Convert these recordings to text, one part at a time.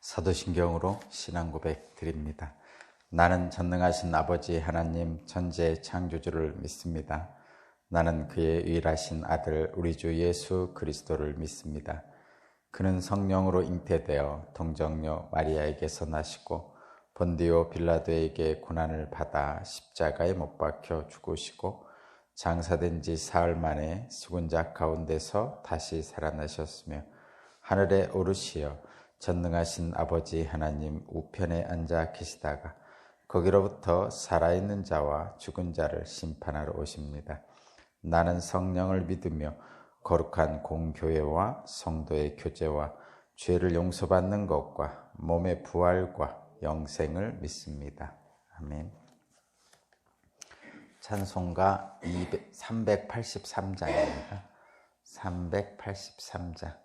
사도신경으로 신앙 고백 드립니다. 나는 전능하신 아버지 하나님 천지의 창조주를 믿습니다. 나는 그의 유일하신 아들 우리 주 예수 그리스도를 믿습니다. 그는 성령으로 잉태되어 동정녀 마리아에게서 나시고 본디오 빌라도에게 고난을 받아 십자가에 못 박혀 죽으시고 장사된 지 사흘 만에 죽은 자 가운데서 다시 살아나셨으며 하늘에 오르시어 전능하신 아버지 하나님 우편에 앉아 계시다가 거기로부터 살아있는 자와 죽은 자를 심판하러 오십니다. 나는 성령을 믿으며 거룩한 공교회와 성도의 교제와 죄를 용서받는 것과 몸의 부활과 영생을 믿습니다. 아멘. 찬송가 383장입니다. 383장.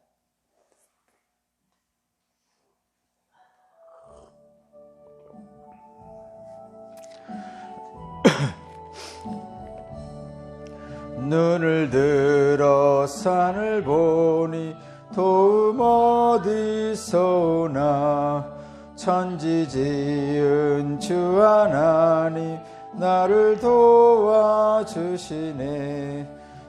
눈을 들어 산을 보니 도움 어디서 오나 천지 지은 주 하나님 나를 도와주시네.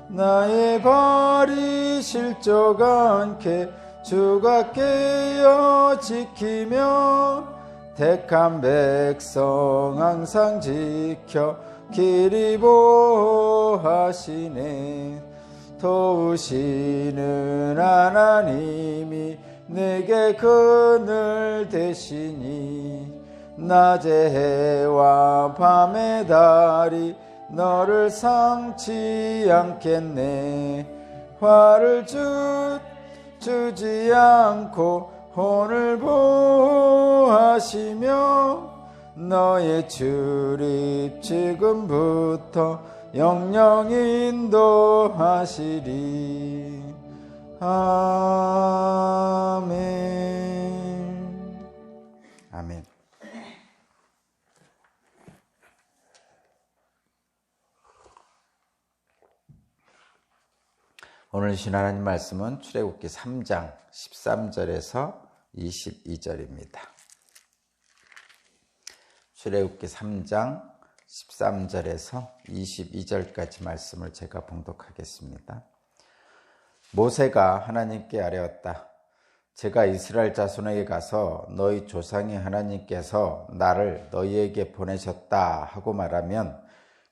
나의 발이 실족 않게 주가 깨어 지키며 택한 백성 항상 지켜 길이 보하시네. 도우시는 하나님이 내게 그늘 되시니 낮의 해와 밤의 달이 너를 상치 않겠네. 화를 주지 않고 혼을 보하시며 너의 출입 지금부터 영영 인도하시리. 아멘. 아멘. 오늘 주신 하나님 말씀은 출애굽기 3장 13절에서 22절입니다. 출애굽기 3장 13절에서 22절까지 말씀을 제가 봉독하겠습니다. 모세가 하나님께 아뢰었다. 제가 이스라엘 자손에게 가서 너희 조상의 하나님께서 나를 너희에게 보내셨다 하고 말하면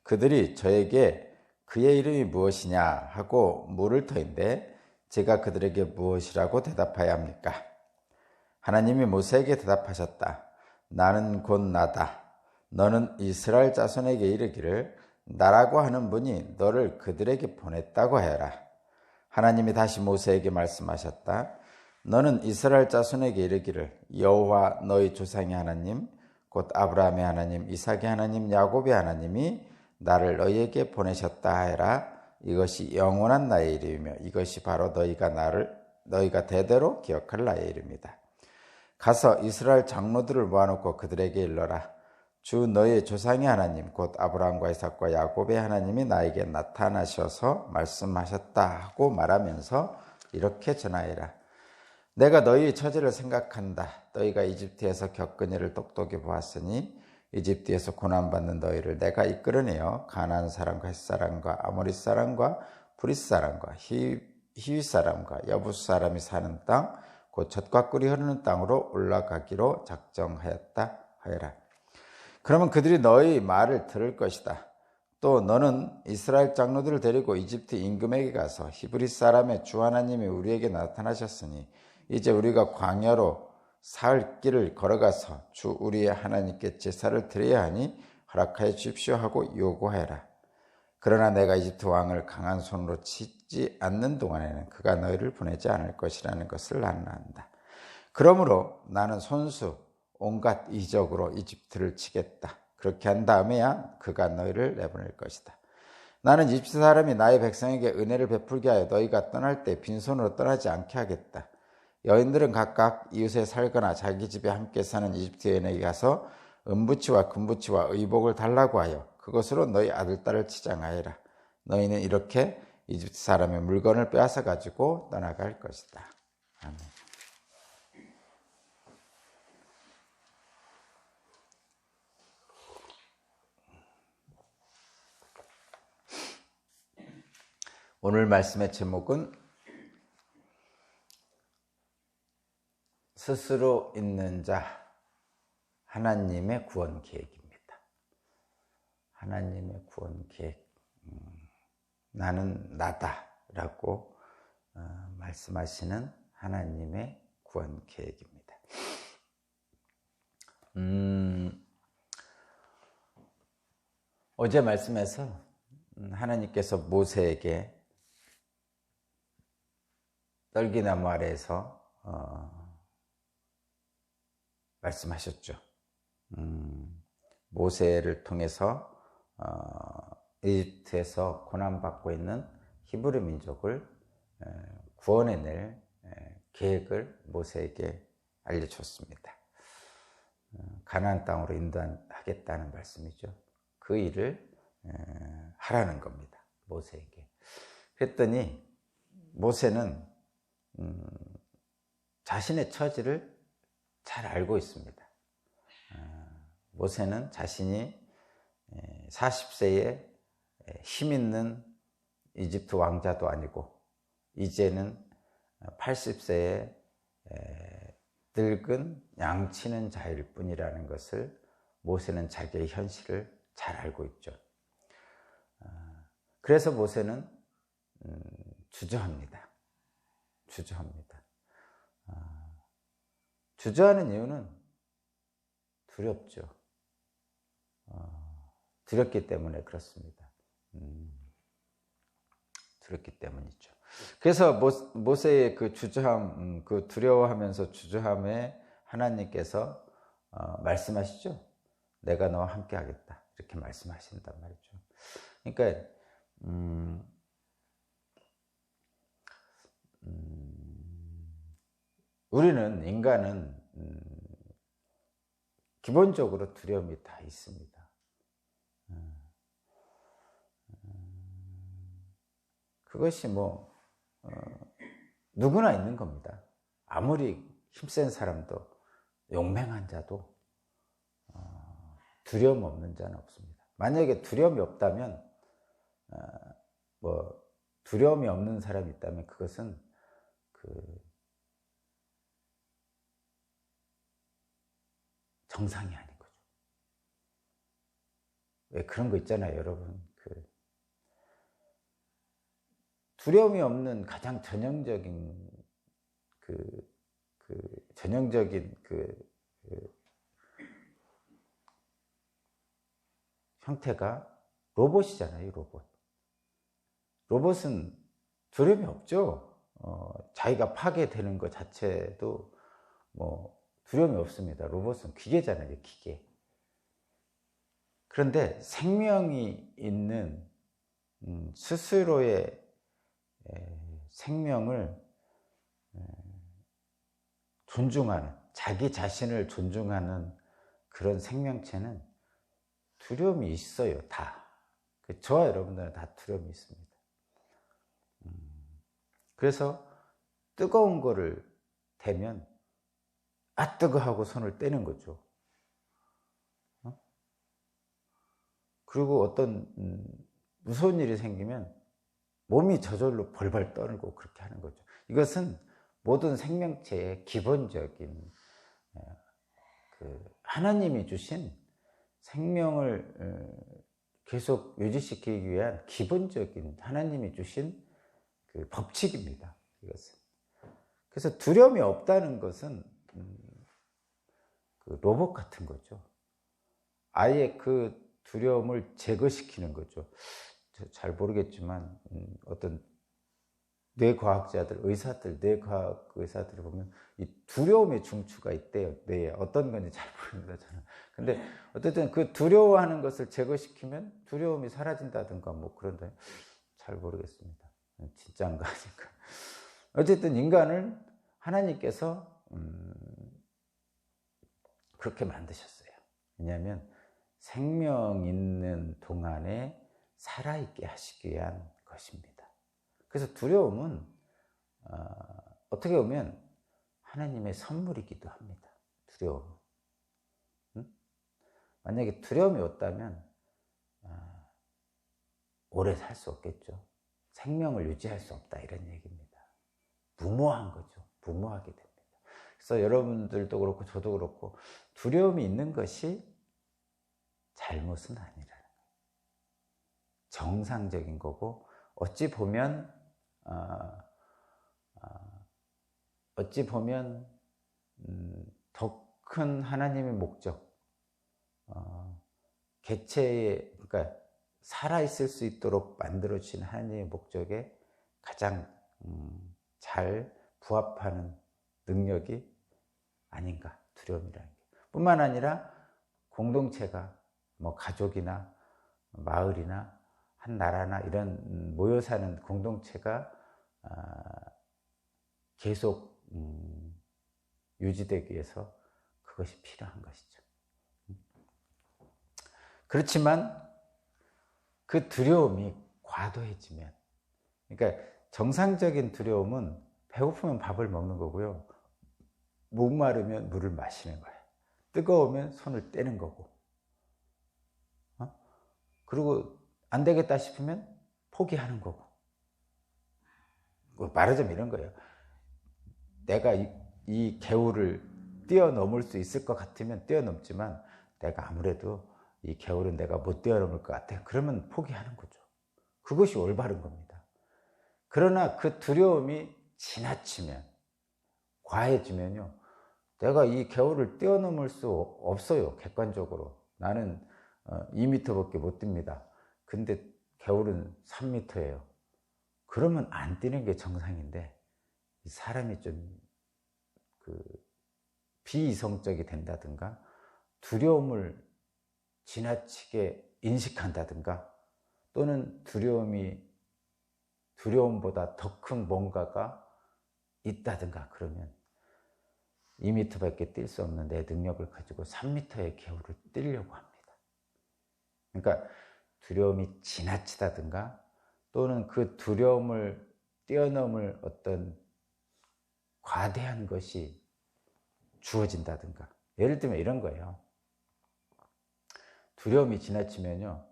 그들이 저에게 그의 이름이 무엇이냐 하고 물을 터인데 제가 그들에게 무엇이라고 대답해야 합니까? 하나님이 모세에게 대답하셨다. 나는 곧 나다. 너는 이스라엘 자손에게 이르기를 나라고 하는 분이 너를 그들에게 보냈다고 해라. 하나님이 다시 모세에게 말씀하셨다. 너는 이스라엘 자손에게 이르기를 여호와 너희 조상의 하나님 곧 아브라함의 하나님 이삭의 하나님 야곱의 하나님이 나를 너희에게 보내셨다 해라. 이것이 영원한 나의 이름이며 이것이 바로 너희가 대대로 기억할 나의 이름이다. 가서 이스라엘 장로들을 모아놓고 그들에게 일러라. 주 너희의 조상의 하나님 곧 아브라함과 이삭과 야곱의 하나님이 나에게 나타나셔서 말씀하셨다 하고 말하면서 이렇게 전하여라. 내가 너희의 처지를 생각한다. 너희가 이집트에서 겪은 일을 똑똑히 보았으니 이집트에서 고난받는 너희를 내가 이끌어내어 가나안 사람과 헷사람과 아모리 사람과 브릿 사람과 히위 사람과 여부스 사람이 사는 땅 곧 젖과 꿀이 흐르는 땅으로 올라가기로 작정하였다 하여라. 그러면 그들이 너희 말을 들을 것이다. 또 너는 이스라엘 장로들을 데리고 이집트 임금에게 가서 히브리 사람의 주 하나님이 우리에게 나타나셨으니 이제 우리가 광야로 사흘 길을 걸어가서 주 우리의 하나님께 제사를 드려야 하니 허락하여 주십시오 하고 요구하여라. 그러나 내가 이집트 왕을 강한 손으로 치지 않는 동안에는 그가 너희를 보내지 않을 것이라는 것을 나는 안다. 그러므로 나는 손수 온갖 이적으로 이집트를 치겠다. 그렇게 한 다음에야 그가 너희를 내보낼 것이다. 나는 이집트 사람이 나의 백성에게 은혜를 베풀게 하여 너희가 떠날 때 빈손으로 떠나지 않게 하겠다. 여인들은 각각 이웃에 살거나 자기 집에 함께 사는 이집트 여인에게 가서 은부치와 금부치와 의복을 달라고 하여 그것으로 너희 아들, 딸을 치장하여라. 너희는 이렇게 이집트 사람의 물건을 빼앗아 가지고 떠나갈 것이다. 아멘. 오늘 말씀의 제목은 스스로 있는 자, 하나님의 구원 계획입니다. 하나님의 구원 계획. 나는 나다라고 말씀하시는 하나님의 구원 계획입니다. 어제 말씀에서 하나님께서 모세에게 떨기나무 아래에서 말씀하셨죠. 모세를 통해서 이집트에서 고난받고 있는 히브리 민족을 구원해낼 계획을 모세에게 알려줬습니다. 가나안 땅으로 인도하겠다는 말씀이죠. 그 일을 하라는 겁니다. 모세에게. 그랬더니 모세는 자신의 처지를 잘 알고 있습니다. 모세는 자신이 40세에 힘 있는 이집트 왕자도 아니고 이제는 80세에 늙은 양치는 자일 뿐이라는 것을 모세는 자기의 현실을 잘 알고 있죠. 그래서 모세는 주저합니다. 주저하는 이유는 두렵죠. 두렵기 때문에 그렇습니다. 두렵기 때문이죠. 그래서 모세의 그 주저함, 그 두려워하면서 주저함에 하나님께서 말씀하시죠. 내가 너와 함께 하겠다. 이렇게 말씀하신단 말이죠. 그러니까 우리는 인간은 기본적으로 두려움이 다 있습니다. 그것이 누구나 있는 겁니다. 아무리 힘센 사람도, 용맹한 자도 두려움 없는 자는 없습니다. 만약에 두려움이 없다면, 두려움이 없는 사람이 있다면 그것은 정상이 아닌 거죠. 왜 그런 거 있잖아요, 여러분. 두려움이 없는 가장 전형적인 형태가 로봇이잖아요, 로봇. 로봇은 두려움이 없죠. 자기가 파괴되는 것 자체도 두려움이 없습니다. 로봇은 기계잖아요, 기계. 그런데 생명이 있는 스스로의 생명을 존중하는, 자기 자신을 존중하는 그런 생명체는 두려움이 있어요, 다. 저와 여러분들은 다 두려움이 있습니다. 그래서 뜨거운 거를 대면 뜨거 하고 손을 떼는 거죠. 그리고 어떤 무서운 일이 생기면 몸이 저절로 벌벌 떨고 그렇게 하는 거죠. 이것은 모든 생명체의 기본적인 하나님이 주신 생명을 계속 유지시키기 위한 기본적인 하나님이 주신 법칙입니다. 이것은. 그래서 두려움이 없다는 것은 로봇 같은 거죠. 아예 그 두려움을 제거시키는 거죠. 잘 모르겠지만 어떤 뇌과학자들, 뇌과학 의사들을 보면 이 두려움의 중추가 있대요. 뇌에. 어떤 건지 잘 모릅니다, 저는. 근데 어쨌든 그 두려워하는 것을 제거시키면 두려움이 사라진다든가 그런데 잘 모르겠습니다. 진짜인가 아닌가. 어쨌든 인간을 하나님께서 그렇게 만드셨어요. 왜냐하면 생명 있는 동안에 살아있게 하시기 위한 것입니다. 그래서 두려움은 어떻게 보면 하나님의 선물이기도 합니다. 두려움은. 만약에 두려움이 없다면 오래 살 수 없겠죠. 생명을 유지할 수 없다 이런 얘기입니다. 무모한 거죠. 무모하게 됩니다. 그래서 여러분들도 그렇고 저도 그렇고 두려움이 있는 것이 잘못은 아니라는 거예요. 정상적인 거고 어찌 보면 더 큰 하나님의 목적, 개체에 그러니까 살아있을 수 있도록 만들어 주신 하나님의 목적에 가장 잘 부합하는 능력이 아닌가, 두려움이라는 게. 뿐만 아니라 공동체가 뭐 가족이나 마을이나 한 나라나 이런 모여 사는 공동체가 계속 유지되기 위해서 그것이 필요한 것이죠. 그렇지만 그 두려움이 과도해지면, 그러니까 정상적인 두려움은 배고프면 밥을 먹는 거고요. 목마르면 물을 마시는 거예요. 뜨거우면 손을 떼는 거고. 그리고 안 되겠다 싶으면 포기하는 거고. 말하자면 이런 거예요. 내가 이 개울을 뛰어넘을 수 있을 것 같으면 뛰어넘지만 내가 아무래도 이 개울은 내가 못 뛰어넘을 것 같아. 그러면 포기하는 거죠. 그것이 올바른 겁니다. 그러나 그 두려움이 지나치면, 과해지면요, 내가 이 개울을 뛰어넘을 수 없어요. 객관적으로. 나는 2m밖에 못 뜁니다. 근데 개울은 3m예요. 그러면 안 뛰는 게 정상인데 사람이 좀 비이성적이 된다든가 두려움을 지나치게 인식한다든가 또는 두려움보다 더 큰 뭔가가 있다든가 그러면 2m밖에 뛸 수 없는 내 능력을 가지고 3m의 개울을 뛰려고 합니다. 그러니까 두려움이 지나치다든가 또는 그 두려움을 뛰어넘을 어떤 과대한 것이 주어진다든가. 예를 들면 이런 거예요. 두려움이 지나치면요,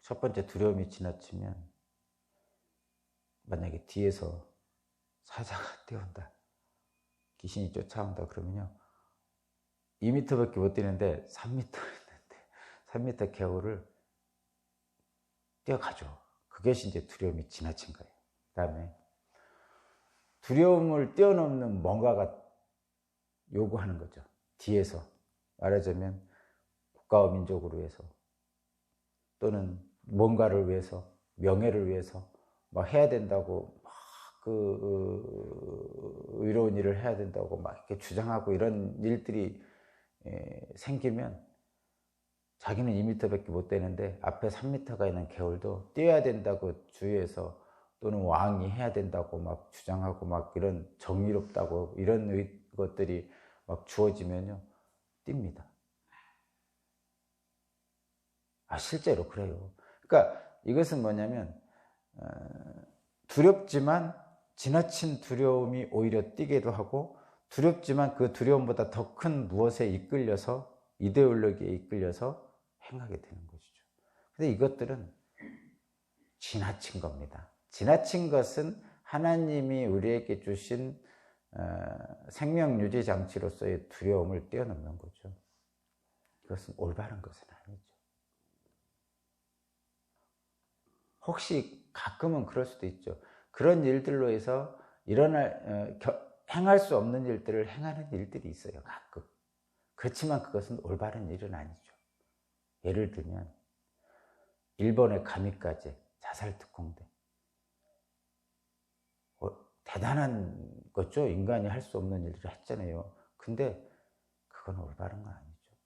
첫 번째 두려움이 지나치면 만약에 뒤에서 사자가 뛰어온다, 귀신이 쫓아온다 그러면요 2m밖에 못 뛰는데 3m 있는데 3m 개울을 뛰어가죠. 그것이 이제 두려움이 지나친 거예요. 그 다음에 두려움을 뛰어넘는 뭔가가 요구하는 거죠. 뒤에서 말하자면 국가와 민족을 위해서 또는 뭔가를 위해서 명예를 위해서 막 해야 된다고 막 의로운 일을 해야 된다고 막 이렇게 주장하고 이런 일들이 생기면 자기는 2m밖에 못 되는데 앞에 3m가 있는 개울도 뛰어야 된다고 주위에서 또는 왕이 해야 된다고 막 주장하고 막 이런 정의롭다고 이런 것들이 막 주어지면요 뜁니다. 실제로 그래요. 그러니까 이것은 뭐냐면 두렵지만 지나친 두려움이 오히려 뛰기도 하고 두렵지만 그 두려움보다 더 큰 무엇에 이끌려서 이데올로기에 이끌려서 행하게 되는 것이죠. 근데 이것들은 지나친 겁니다. 지나친 것은 하나님이 우리에게 주신 생명 유지 장치로서의 두려움을 뛰어넘는 거죠. 그것은 올바른 것은 아니죠. 혹시 가끔은 그럴 수도 있죠. 그런 일들로 해서 행할 수 없는 일들을 행하는 일들이 있어요. 가끔. 그렇지만 그것은 올바른 일은 아니죠. 예를 들면 일본의 가미까제 자살특공대. 대단한 거죠. 인간이 할 수 없는 일들을 했잖아요. 근데 그건 올바른 건 아니죠.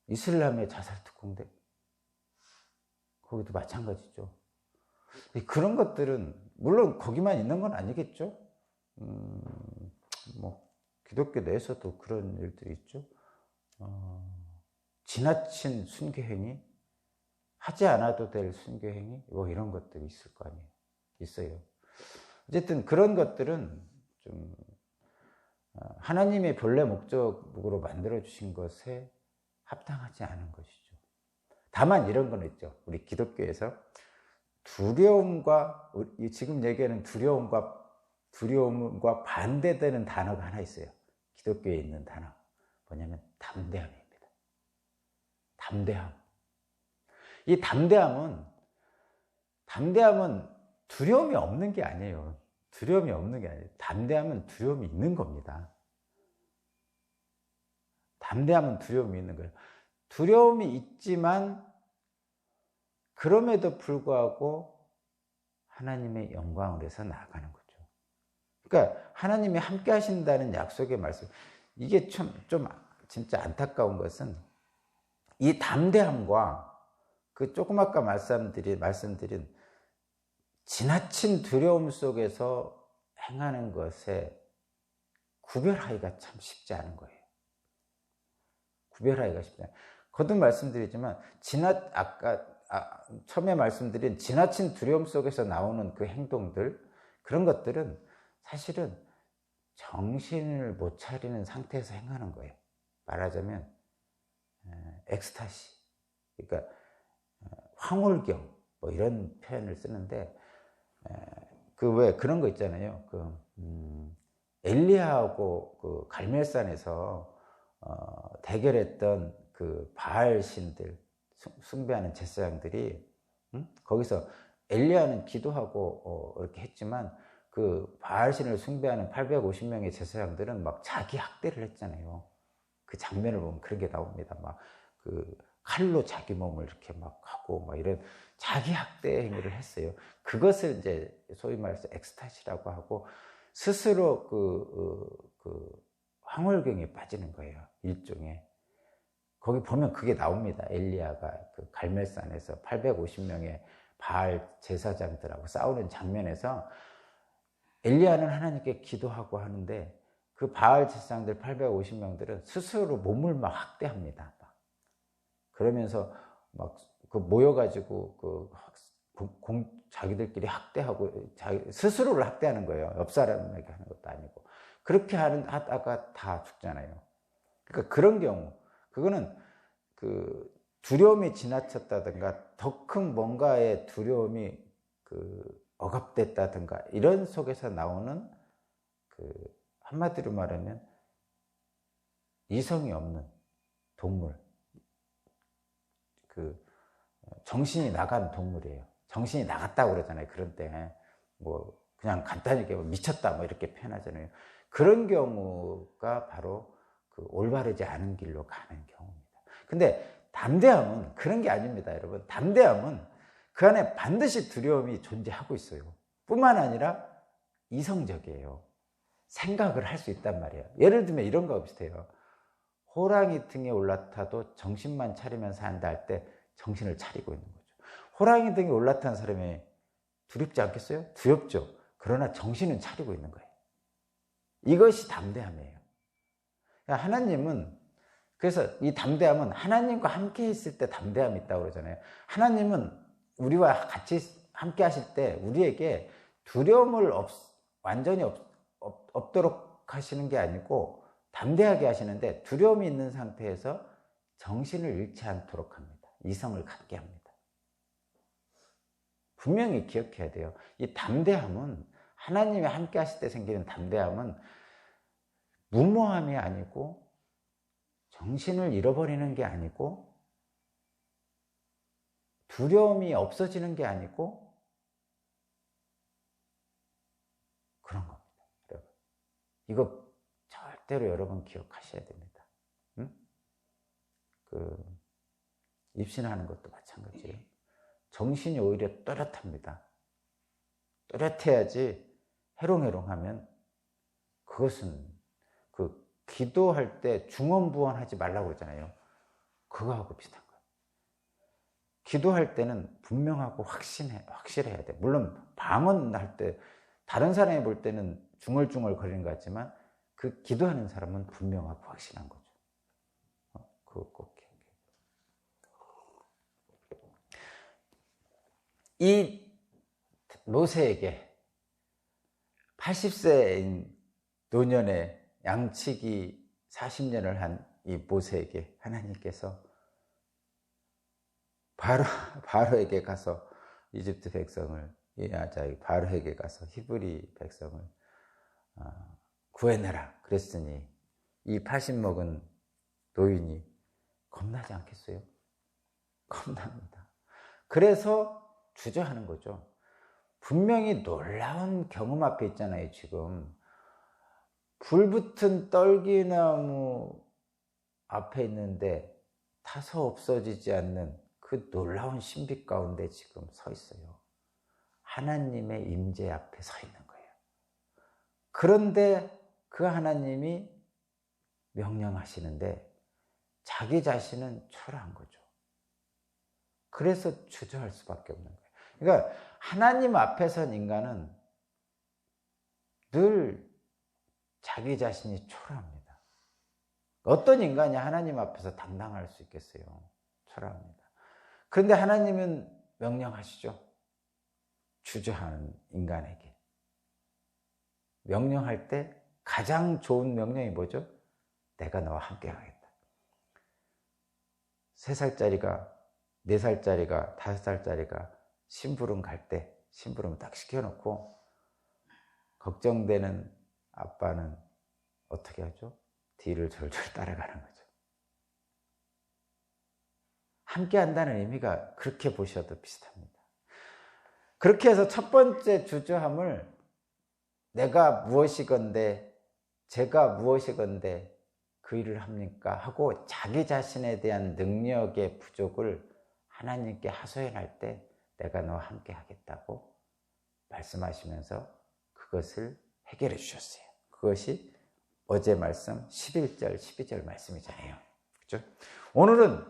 이슬람의 자살특공대. 거기도 마찬가지죠. 그런 것들은 물론 거기만 있는 건 아니겠죠. 뭐 기독교 내에서도 그런 일들이 있죠. 지나친 순교행위, 하지 않아도 될 순교행위, 뭐 이런 것들이 있을 거 아니에요. 있어요. 어쨌든 그런 것들은 좀 하나님의 본래 목적으로 만들어 주신 것에 합당하지 않은 것이죠. 다만 이런 건 있죠. 우리 기독교에서 두려움과, 지금 얘기하는 두려움과 반대되는 단어가 하나 있어요. 기독교에 있는 단어. 뭐냐면 담대함입니다. 담대함. 이 담대함은 두려움이 없는 게 아니에요. 두려움이 없는 게 아니에요. 담대함은 두려움이 있는 겁니다. 담대함은 두려움이 있는 거예요. 두려움이 있지만 그럼에도 불구하고 하나님의 영광을 위해서 나아가는 거죠. 그러니까 하나님이 함께 하신다는 약속의 말씀, 이게 좀 진짜 안타까운 것은 이 담대함과 그 조금 아까 말씀드린 지나친 두려움 속에서 행하는 것에 구별하기가 참 쉽지 않은 거예요. 구별하기가 쉽지 않아요. 거듭 말씀드리지만 아까 처음에 말씀드린 지나친 두려움 속에서 나오는 그 행동들, 그런 것들은 사실은 정신을 못 차리는 상태에서 행하는 거예요. 말하자면 엑스타시, 그러니까 황홀경, 뭐 이런 표현을 쓰는데, 왜 그런 거 있잖아요. 엘리야하고 그 갈멜산에서 대결했던 그 바알 신들, 숭배하는 제사장들이, 거기서 엘리야는 기도하고 이렇게 했지만 그 바알 신을 숭배하는 850명의 제사장들은 막 자기 학대를 했잖아요. 그 장면을 보면 그런 게 나옵니다. 막 그 칼로 자기 몸을 이렇게 막 하고 막 이런 자기 학대 행위를 했어요. 그것을 이제 소위 말해서 엑스타시라고 하고, 스스로 황홀경에 빠지는 거예요. 일종의. 거기 보면 그게 나옵니다. 엘리야가 그 갈멜산에서 850명의 바알 제사장들하고 싸우는 장면에서 엘리야는 하나님께 기도하고 하는데 그 바알 제사장들 850명들은 스스로 몸을 막 학대합니다. 그러면서 막 모여가지고 자기들끼리 학대하고 스스로를 학대하는 거예요. 옆 사람에게 하는 것도 아니고. 그렇게 하다가 다 죽잖아요. 그러니까 그런 경우, 그거는 그 두려움이 지나쳤다든가 더 큰 뭔가의 두려움이 억압됐다든가 이런 속에서 나오는 한마디로 말하면 이성이 없는 동물, 정신이 나간 동물이에요. 정신이 나갔다고 그러잖아요. 그런 때 뭐 그냥 간단히 미쳤다 뭐 이렇게 표현하잖아요. 그런 경우가 바로 올바르지 않은 길로 가는 경우입니다. 근데 담대함은 그런 게 아닙니다, 여러분. 담대함은 그 안에 반드시 두려움이 존재하고 있어요. 뿐만 아니라 이성적이에요. 생각을 할 수 있단 말이에요. 예를 들면 이런 거 비슷해요. 호랑이 등에 올라타도 정신만 차리면서 한다 할 때 정신을 차리고 있는 거죠. 호랑이 등에 올라탄 사람이 두렵지 않겠어요? 두렵죠. 그러나 정신은 차리고 있는 거예요. 이것이 담대함이에요. 하나님은, 그래서 이 담대함은 하나님과 함께 있을 때 담대함이 있다고 그러잖아요. 하나님은 우리와 같이 함께 하실 때 우리에게 두려움을 완전히 없도록 하시는 게 아니고 담대하게 하시는데, 두려움이 있는 상태에서 정신을 잃지 않도록 합니다. 이성을 갖게 합니다. 분명히 기억해야 돼요. 이 담대함은, 하나님이 함께 하실 때 생기는 담대함은 무모함이 아니고 정신을 잃어버리는 게 아니고 두려움이 없어지는 게 아니고 그런 겁니다. 여러분, 이거 절대로 여러분 기억하셔야 됩니다. 응? 입신하는 것도 마찬가지예요. 정신이 오히려 또렷합니다. 또렷해야지 해롱해롱하면 그것은 기도할 때 중언부언하지 말라고 그러잖아요. 그거하고 비슷한 거예요. 기도할 때는 분명하고 확실해야 돼. 물론 방언할 때 다른 사람이 볼 때는 중얼중얼 거리는 것 같지만 그 기도하는 사람은 분명하고 확실한 거죠. 그거 꼭 기억해요. 이 모세에게 80세인 노년에 양치기 40년을 한 이 모세에게 하나님께서 바로에게 가서 이집트 백성을, 바로에게 가서 히브리 백성을 구해내라 그랬으니 이 80 먹은 노인이 겁나지 않겠어요? 겁납니다. 그래서 주저하는 거죠. 분명히 놀라운 경험 앞에 있잖아요. 지금 불붙은 떨기나무 앞에 있는데 타서 없어지지 않는 그 놀라운 신비 가운데 지금 서 있어요. 하나님의 임재 앞에 서 있는 거예요. 그런데 그 하나님이 명령하시는데 자기 자신은 초라한 거죠. 그래서 주저할 수밖에 없는 거예요. 그러니까 하나님 앞에 선 인간은 늘 자기 자신이 초라합니다. 어떤 인간이 하나님 앞에서 당당할 수 있겠어요? 초라합니다. 그런데 하나님은 명령하시죠. 주저하는 인간에게. 명령할 때 가장 좋은 명령이 뭐죠? 내가 너와 함께 하겠다. 3살짜리가, 4살짜리가, 5살짜리가 심부름 갈 때 심부름 딱 시켜놓고 걱정되는 아빠는 어떻게 하죠? 뒤를 졸졸 따라가는 거죠. 함께 한다는 의미가 그렇게 보셔도 비슷합니다. 그렇게 해서 첫 번째 주저함을 내가 무엇이건대, 제가 무엇이건대 그 일을 합니까? 하고 자기 자신에 대한 능력의 부족을 하나님께 하소연할 때 내가 너와 함께 하겠다고 말씀하시면서 그것을 해결해 주셨어요. 그것이 어제 말씀 11절, 12절 말씀이잖아요. 그렇죠? 오늘은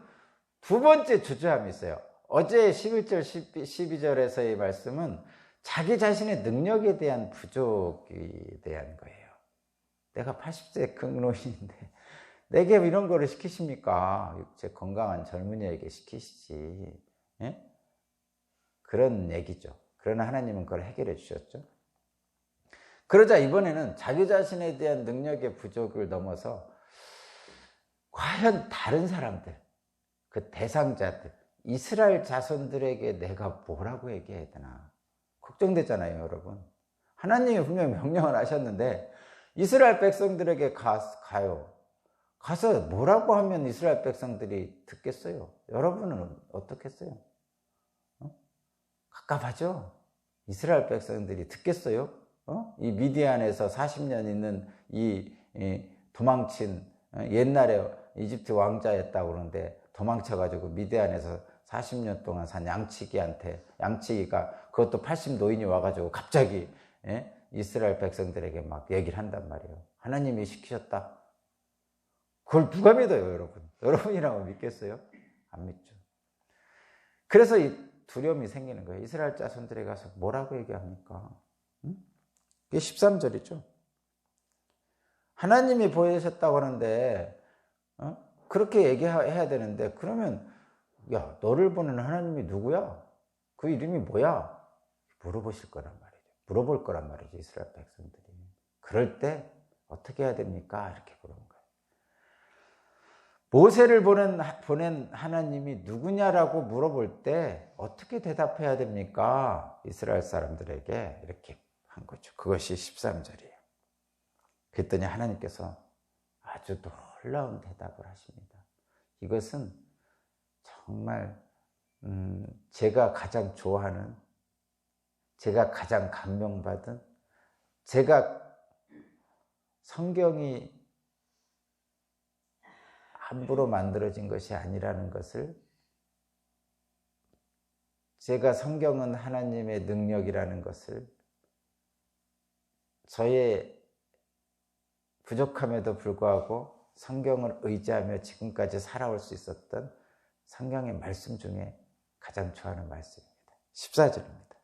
두 번째 주저함이 있어요. 어제 11절, 12절에서의 말씀은 자기 자신의 능력에 대한 부족에 대한 거예요. 내가 80세 극노인인데 내게 이런 거를 시키십니까? 제 건강한 젊은이에게 시키시지. 예? 그런 얘기죠. 그러나 하나님은 그걸 해결해 주셨죠. 그러자 이번에는 자기 자신에 대한 능력의 부족을 넘어서 과연 다른 사람들, 그 대상자들, 이스라엘 자손들에게 내가 뭐라고 얘기해야 되나 걱정되잖아요, 여러분. 하나님이 분명히 명령을 하셨는데 이스라엘 백성들에게 가요. 가서 뭐라고 하면 이스라엘 백성들이 듣겠어요? 여러분은 어떻겠어요? 갑갑하죠? 이스라엘 백성들이 듣겠어요? 이 미디안에서 40년 있는 이 도망친 옛날에 이집트 왕자였다고 그러는데 도망쳐가지고 미디안에서 40년 동안 산 양치기가 그것도 80 노인이 와가지고 갑자기 이스라엘 백성들에게 막 얘기를 한단 말이에요. 하나님이 시키셨다. 그걸 누가 믿어요, 여러분? 여러분이라고 믿겠어요? 안 믿죠. 그래서 이 두려움이 생기는 거예요. 이스라엘 자손들에 가서 뭐라고 얘기합니까? 그게 13절이죠. 하나님이 보여주셨다고 하는데 그렇게 얘기해야 되는데 그러면 야, 너를 보는 하나님이 누구야? 그 이름이 뭐야? 물어보실 거란 말이죠. 물어볼 거란 말이죠, 이스라엘 백성들이. 그럴 때 어떻게 해야 됩니까? 이렇게 물어본 거예요. 모세를 보낸 하나님이 누구냐라고 물어볼 때 어떻게 대답해야 됩니까? 이스라엘 사람들에게 이렇게 한 거죠. 그것이 13절이에요. 그랬더니 하나님께서 아주 놀라운 대답을 하십니다. 이것은 정말 제가 가장 좋아하는, 제가 가장 감명받은, 제가 성경이 함부로 만들어진 것이 아니라는 것을, 제가 성경은 하나님의 능력이라는 것을, 저의 부족함에도 불구하고 성경을 의지하며 지금까지 살아올 수 있었던 성경의 말씀 중에 가장 좋아하는 말씀입니다. 14절입니다.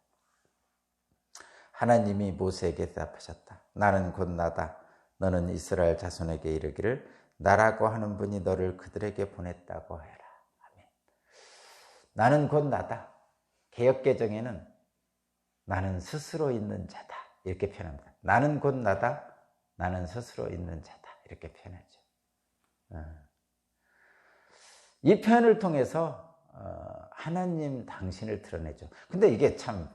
하나님이 모세에게 대답하셨다. 나는 곧 나다. 너는 이스라엘 자손에게 이르기를 나라고 하는 분이 너를 그들에게 보냈다고 해라. 아멘. 나는 곧 나다. 개역개정에는 나는 스스로 있는 자다. 이렇게 표현합니다. 나는 곧 나다. 나는 스스로 있는 자다. 이렇게 표현하죠. 이 표현을 통해서 하나님 당신을 드러내죠. 근데 이게 참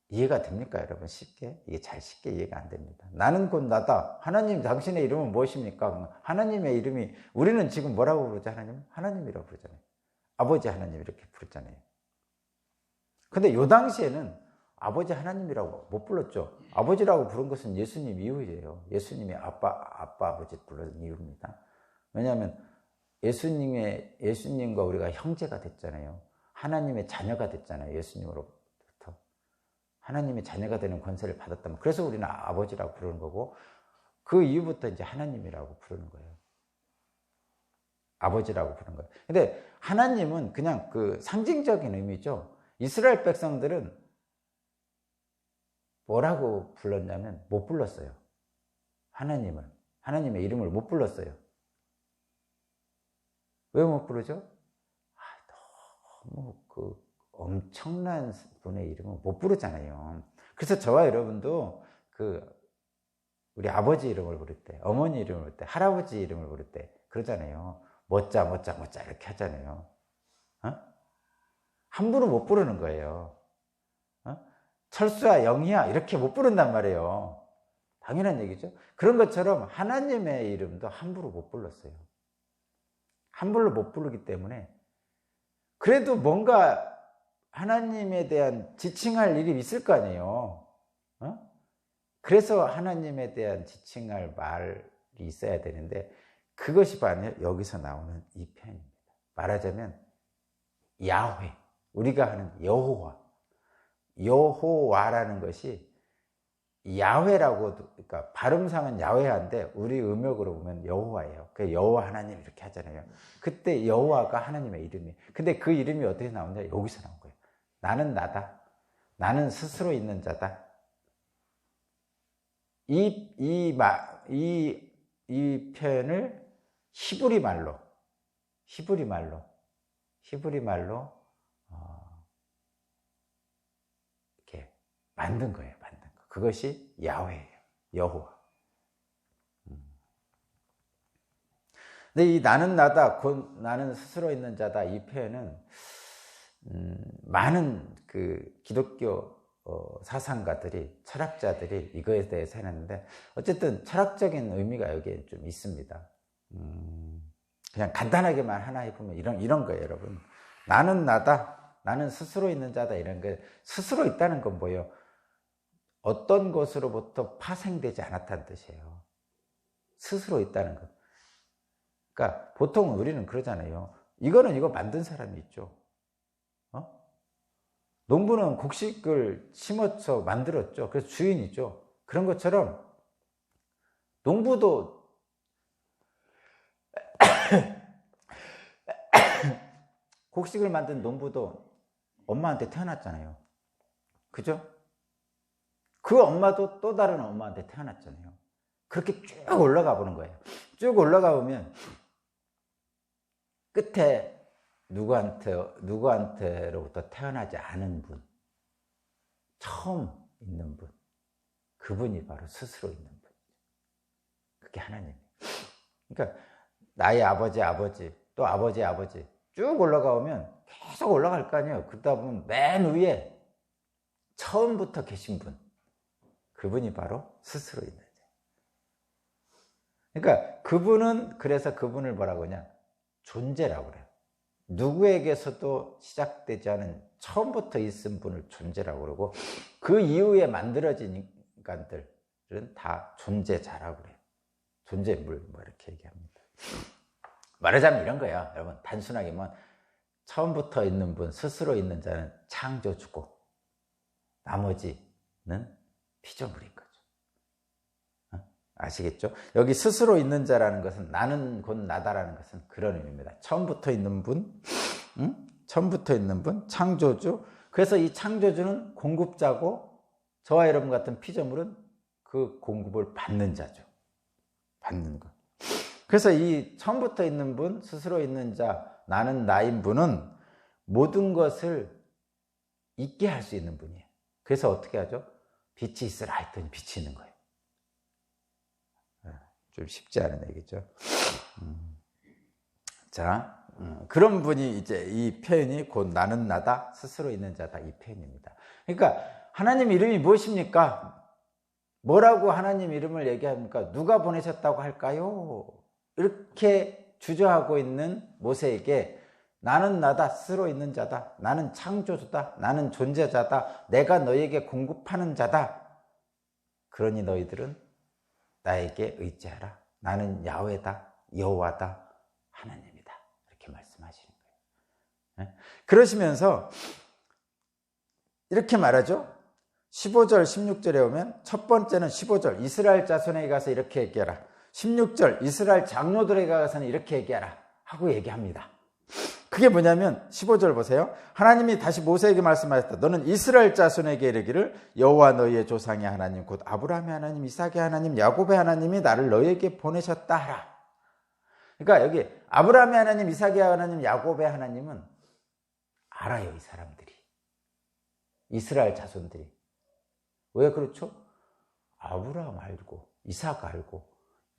이해가 됩니까, 여러분? 쉽게? 이게 잘 쉽게 이해가 안 됩니다. 나는 곧 나다. 하나님 당신의 이름은 무엇입니까? 하나님의 이름이, 우리는 지금 뭐라고 부르죠, 하나님? 하나님이라고 부르잖아요. 아버지 하나님 이렇게 부르잖아요. 근데 요 당시에는 아버지 하나님이라고 못 불렀죠. 아버지라고 부른 것은 예수님 이후예요. 예수님이 아버지 부른 이유입니다. 왜냐하면 예수님과 우리가 형제가 됐잖아요. 하나님의 자녀가 됐잖아요. 예수님으로부터. 하나님의 자녀가 되는 권세를 받았다면, 그래서 우리는 아버지라고 부르는 거고, 그 이후부터 이제 하나님이라고 부르는 거예요. 아버지라고 부르는 거예요. 근데 하나님은 그냥 그 상징적인 의미죠. 이스라엘 백성들은 뭐라고 불렀냐면 못 불렀어요. 하나님의 이름을 못 불렀어요. 왜 못 부르죠? 너무 그 엄청난 분의 이름은 못 부르잖아요. 그래서 저와 여러분도 우리 아버지 이름을 부를 때, 어머니 이름을 부를 때, 할아버지 이름을 부를 때 그러잖아요. 멋자 이렇게 하잖아요. 함부로 못 부르는 거예요. 철수야, 영희야 이렇게 못 부른단 말이에요. 당연한 얘기죠. 그런 것처럼 하나님의 이름도 함부로 못 불렀어요. 함부로 못 부르기 때문에, 그래도 뭔가 하나님에 대한 지칭할 일이 있을 거 아니에요. 그래서 하나님에 대한 지칭할 말이 있어야 되는데, 그것이 바로 여기서 나오는 이 표현입니다. 말하자면 야훼, 우리가 하는 여호와라는 것이 야훼라고, 그러니까 발음상은 야훼한데 우리 음역으로 보면 여호와예요. 그 여호와 하나님 이렇게 하잖아요. 그때 여호와가 하나님의 이름이에요. 근데 그 이름이 어떻게 나오냐? 여기서 나온 거예요. 나는 나다. 나는 스스로 있는 자다. 이 표현을 히브리 말로 이렇게 만든 거예요. 그것이 야훼예요. 여호와. 근데 이 나는 나다, 곧 나는 스스로 있는 자다, 이 표현은 많은 그 기독교 사상가들이, 철학자들이 이거에 대해서 해놨는데, 어쨌든 철학적인 의미가 여기에 좀 있습니다. 그냥 간단하게만 하나 해보면 이런 거예요, 여러분. 나는 나다, 나는 스스로 있는 자다, 이런 게, 스스로 있다는 건 뭐예요? 어떤 것으로부터 파생되지 않았다는 뜻이에요. 스스로 있다는 것. 그러니까 보통 우리는 그러잖아요. 이거는 이거 만든 사람이 있죠. 농부는 곡식을 심어서 만들었죠. 그래서 주인이죠. 그런 것처럼 농부도 곡식을 만든 농부도 엄마한테 태어났잖아요. 그죠? 그 엄마도 또 다른 엄마한테 태어났잖아요. 그렇게 쭉 올라가 보는 거예요. 쭉 올라가 보면 끝에 누구한테로부터 태어나지 않은 분, 처음 있는 분, 그분이 바로 스스로 있는 분. 그게 하나님이에요. 그러니까 나의 아버지, 또 아버지 쭉 올라가 보면 계속 올라갈 거 아니에요. 그러다 보면 맨 위에 처음부터 계신 분, 그분이 바로 스스로 있는 자예요. 그러니까 그래서 그분을 뭐라고 하냐? 존재라고 그래요. 누구에게서도 시작되지 않은 처음부터 있은 분을 존재라고 그러고, 그 이후에 만들어진 인간들은 다 존재자라고 그래요. 존재물, 뭐 이렇게 얘기합니다. 말하자면 이런 거예요, 여러분. 단순하게 뭐 처음부터 있는 분, 스스로 있는 자는 창조주고, 나머지는 피조물인 거죠. 아시겠죠? 여기 스스로 있는 자라는 것은, 나는 곧 나다라는 것은 그런 의미입니다. 처음부터 있는 분, 창조주. 그래서 이 창조주는 공급자고, 저와 여러분 같은 피조물은 그 공급을 받는 자죠. 받는 것. 그래서 이 처음부터 있는 분, 스스로 있는 자, 나는 나인 분은 모든 것을 있게 할 수 있는 분이에요. 그래서 어떻게 하죠? 빛이 있으라 했더니 빛이 있는 거예요. 좀 쉽지 않은 얘기죠. 자, 그런 분이 이제 이 표현이 곧 나는 나다 스스로 있는 자다 이 표현입니다. 그러니까 하나님 이름이 무엇입니까? 뭐라고 하나님 이름을 얘기합니까? 누가 보내셨다고 할까요? 이렇게 주저하고 있는 모세에게 나는 나다 스스로 있는 자다, 나는 창조주다, 나는 존재자다, 내가 너에게 공급하는 자다. 그러니 너희들은 나에게 의지하라. 나는 야훼다, 여호와다, 하나님이다. 이렇게 말씀하시는 거예요. 그러시면서 이렇게 말하죠. 15절, 16절에 오면 첫 번째는 15절 이스라엘 자손에게 가서 이렇게 얘기하라. 16절 이스라엘 장로들에게 가서는 이렇게 얘기하라 하고 얘기합니다. 그게 뭐냐면 15절 보세요. 하나님이 다시 모세에게 말씀하셨다. 너는 이스라엘 자손에게 이르기를 여호와 너희의 조상의 하나님 곧 아브라함의 하나님, 이삭의 하나님, 야곱의 하나님이 나를 너희에게 보내셨다 하라. 그러니까 여기 아브라함의 하나님, 이삭의 하나님, 야곱의 하나님은 알아요. 이 사람들이. 이스라엘 자손들이. 왜 그렇죠? 아브라함 알고 이삭 알고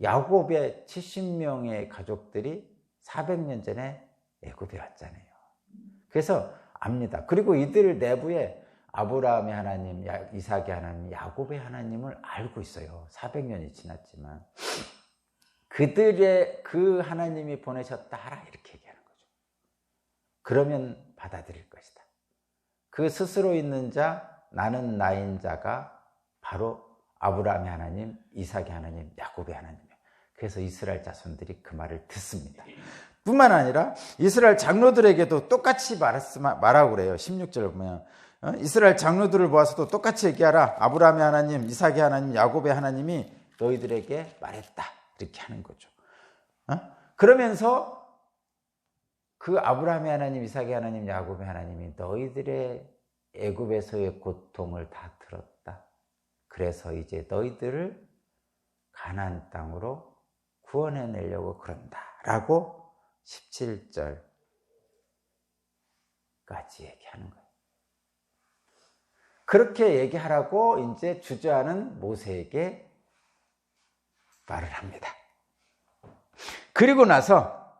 야곱의 70명의 가족들이 400년 전에 애굽에 왔잖아요. 그래서 압니다. 그리고 이들 내부에 아브라함의 하나님, 이삭의 하나님, 야곱의 하나님을 알고 있어요. 400년이 지났지만 그들의 그 하나님이 보내셨다 하라 이렇게 얘기하는 거죠. 그러면 받아들일 것이다. 그 스스로 있는 자, 나는 나인 자가 바로 아브라함의 하나님, 이삭의 하나님, 야곱의 하나님이에요. 그래서 이스라엘 자손들이 그 말을 듣습니다. 뿐만 아니라 이스라엘 장로들에게도 똑같이 말하고 그래요. 16절 보면 이스라엘 장로들을 모아서도 똑같이 얘기하라. 아브라함의 하나님, 이삭의 하나님, 야곱의 하나님이 너희들에게 말했다. 이렇게 하는 거죠. 그러면서 그 아브라함의 하나님, 이삭의 하나님, 야곱의 하나님이 너희들의 애굽에서의 고통을 다 들었다. 그래서 이제 너희들을 가나안 땅으로 구원해내려고 그런다라고 17절까지 얘기하는 거예요. 그렇게 얘기하라고 이제 주저하는 모세에게 말을 합니다. 그리고 나서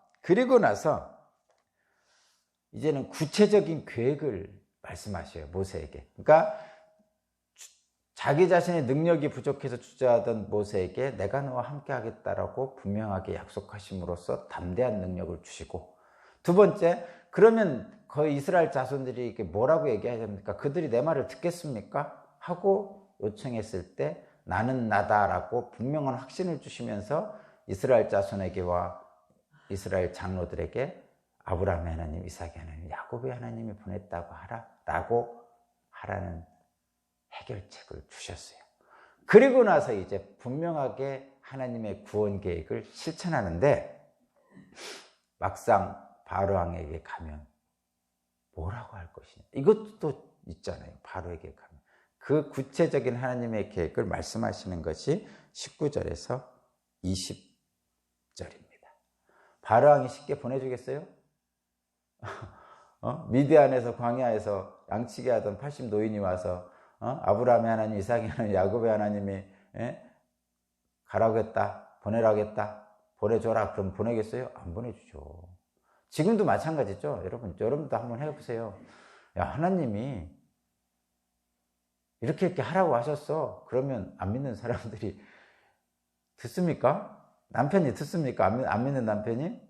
이제는 구체적인 계획을 말씀하셔요. 모세에게. 그러니까 자기 자신의 능력이 부족해서 주저하던 모세에게 내가 너와 함께 하겠다라고 분명하게 약속하심으로써 담대한 능력을 주시고, 두 번째, 그러면 거의 이스라엘 자손들이 이게 뭐라고 얘기해야 됩니까? 그들이 내 말을 듣겠습니까? 하고 요청했을 때 나는 나다라고 분명한 확신을 주시면서 이스라엘 자손에게와 이스라엘 장로들에게 아브라함의 하나님, 이삭의 하나님, 야곱의 하나님이 보냈다고 하라라고 하라는 해결책을 주셨어요. 그리고 나서 이제 분명하게 하나님의 구원 계획을 실천하는데, 막상 바로 왕에게 가면 뭐라고 할 것이냐, 이것도 또 있잖아요. 바로에게 가면 그 구체적인 하나님의 계획을 말씀하시는 것이 19절에서 20절입니다. 바로 왕이 쉽게 보내주겠어요? 미디안에서 광야에서 양치기 하던 80 노인이 와서 아브라함의 하나님, 이삭의 하나님, 야곱의 하나님이 가라고 했다, 보내라고 했다, 보내줘라. 그럼 보내겠어요? 안 보내주죠. 지금도 마찬가지죠. 여러분도 한번 해보세요. 야, 하나님이 이렇게 하라고 하셨어. 그러면 안 믿는 사람들이 듣습니까? 남편이 듣습니까? 안 믿는 남편이?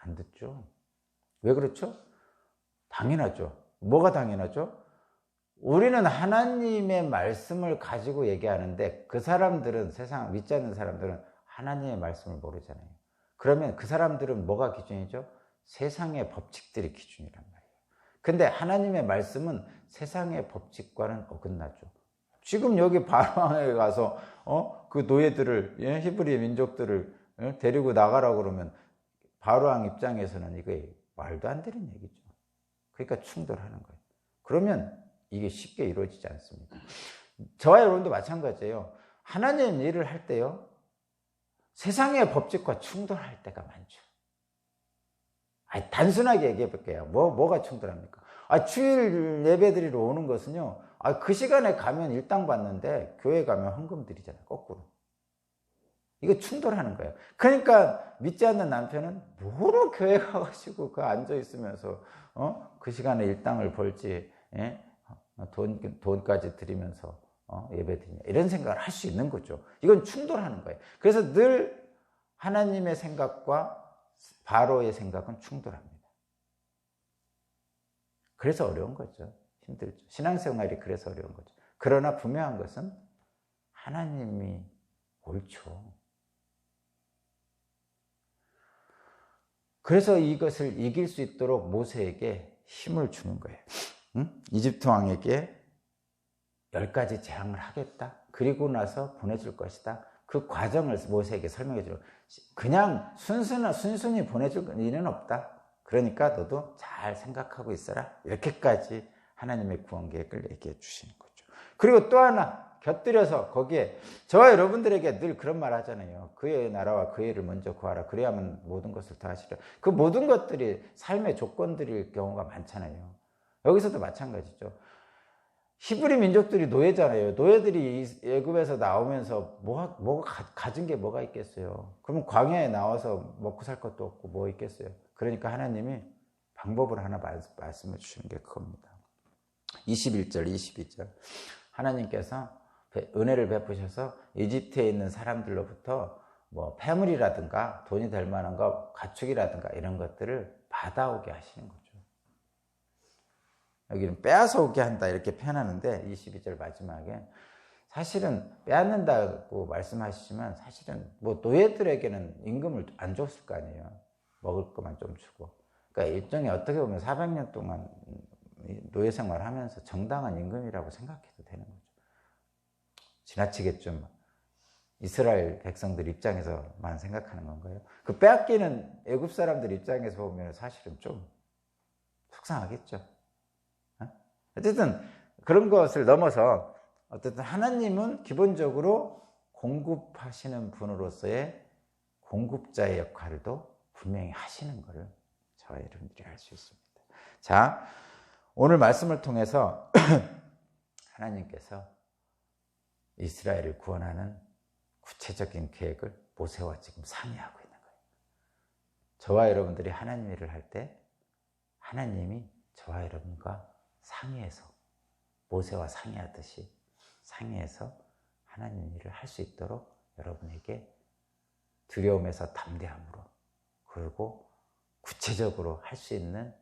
안 듣죠. 왜 그렇죠? 당연하죠. 뭐가 당연하죠? 우리는 하나님의 말씀을 가지고 얘기하는데 그 사람들은, 세상 믿지 않는 사람들은 하나님의 말씀을 모르잖아요. 그러면 그 사람들은 뭐가 기준이죠? 세상의 법칙들이 기준이란 말이에요. 근데 하나님의 말씀은 세상의 법칙과는 어긋나죠. 지금 여기 바로왕에 가서 그 노예들을, 히브리 민족들을 데리고 나가라고 그러면 바로왕 입장에서는 이게 말도 안 되는 얘기죠. 그러니까 충돌하는 거예요. 그러면 이게 쉽게 이루어지지 않습니다. 저와 여러분도 마찬가지예요. 하나님 일을 할 때요, 세상의 법칙과 충돌할 때가 많죠. 단순하게 얘기해 볼게요. 뭐가 충돌합니까? 주일 예배 드리러 오는 것은요, 그 시간에 가면 일당 받는데 교회 가면 헌금 드리잖아요. 거꾸로. 이거 충돌하는 거예요. 그러니까 믿지 않는 남편은 뭐로 교회 가가지고 그 앉아 있으면서 그 시간에 일당을 벌지, 예? 돈까지 드리면서 예배드리냐 이런 생각을 할 수 있는 거죠. 이건 충돌하는 거예요. 그래서 늘 하나님의 생각과 바로의 생각은 충돌합니다. 그래서 어려운 거죠. 힘들죠. 신앙생활이 그래서 어려운 거죠. 그러나 분명한 것은 하나님이 옳죠. 그래서 이것을 이길 수 있도록 모세에게 힘을 주는 거예요. 이집트 왕에게 10가지 재앙을 하겠다. 그리고 나서 보내줄 것이다. 그 과정을 모세에게 설명해 주는, 그냥 순순히 보내줄 일은 없다. 그러니까 너도 잘 생각하고 있어라. 이렇게까지 하나님의 구원 계획을 얘기해 주시는 거죠. 그리고 또 하나 곁들여서 거기에 저와 여러분들에게 늘 그런 말 하잖아요. 그의 나라와 그의 일을 먼저 구하라. 그래야만 모든 것을 다 하시라. 그 모든 것들이 삶의 조건들일 경우가 많잖아요. 여기서도 마찬가지죠. 히브리 민족들이 노예잖아요. 노예들이 애굽에서 나오면서 뭐가 가진 게 뭐가 있겠어요. 그러면 광야에 나와서 먹고 살 것도 없고 뭐 있겠어요. 그러니까 하나님이 방법을 하나 말씀해 주시는 게 그겁니다. 21절, 22절. 하나님께서 은혜를 베푸셔서 이집트에 있는 사람들로부터 뭐 폐물이라든가 돈이 될 만한 거, 가축이라든가 이런 것들을 받아오게 하시는 거죠. 여기는 빼앗아 오게 한다 이렇게 표현하는데 22절 마지막에 사실은 빼앗는다고 말씀하시지만 사실은 뭐 노예들에게는 임금을 안 줬을 거 아니에요. 먹을 것만 좀 주고. 그러니까 일종의 어떻게 보면 400년 동안 노예 생활을 하면서 정당한 임금이라고 생각해도 되는 거죠. 지나치게 좀 이스라엘 백성들 입장에서만 생각하는 건가요? 그 빼앗기는 애굽 사람들 입장에서 보면 사실은 좀 속상하겠죠. 어쨌든 그런 것을 넘어서 어쨌든 하나님은 기본적으로 공급하시는 분으로서의 공급자의 역할도 분명히 하시는 것을 저와 여러분들이 알 수 있습니다. 자, 오늘 말씀을 통해서 하나님께서 이스라엘을 구원하는 구체적인 계획을 모세와 지금 상의하고 있는 거예요. 저와 여러분들이 하나님 일을 할 때 하나님이 저와 여러분과 상의해서 모세와 상의하듯이 상의해서 하나님 일을 할 수 있도록 여러분에게 두려움에서 담대함으로 그리고 구체적으로 할 수 있는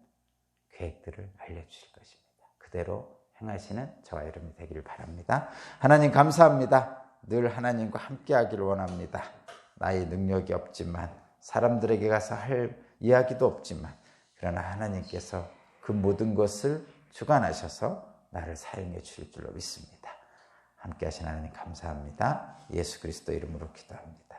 계획들을 알려주실 것입니다. 그대로 행하시는 저와 여러분이 되기를 바랍니다. 하나님 감사합니다. 늘 하나님과 함께하기를 원합니다. 나의 능력이 없지만 사람들에게 가서 할 이야기도 없지만 그러나 하나님께서 그 모든 것을 주관하셔서 나를 사용해 주실 줄로 믿습니다. 함께 하신 하나님 감사합니다. 예수 그리스도 이름으로 기도합니다.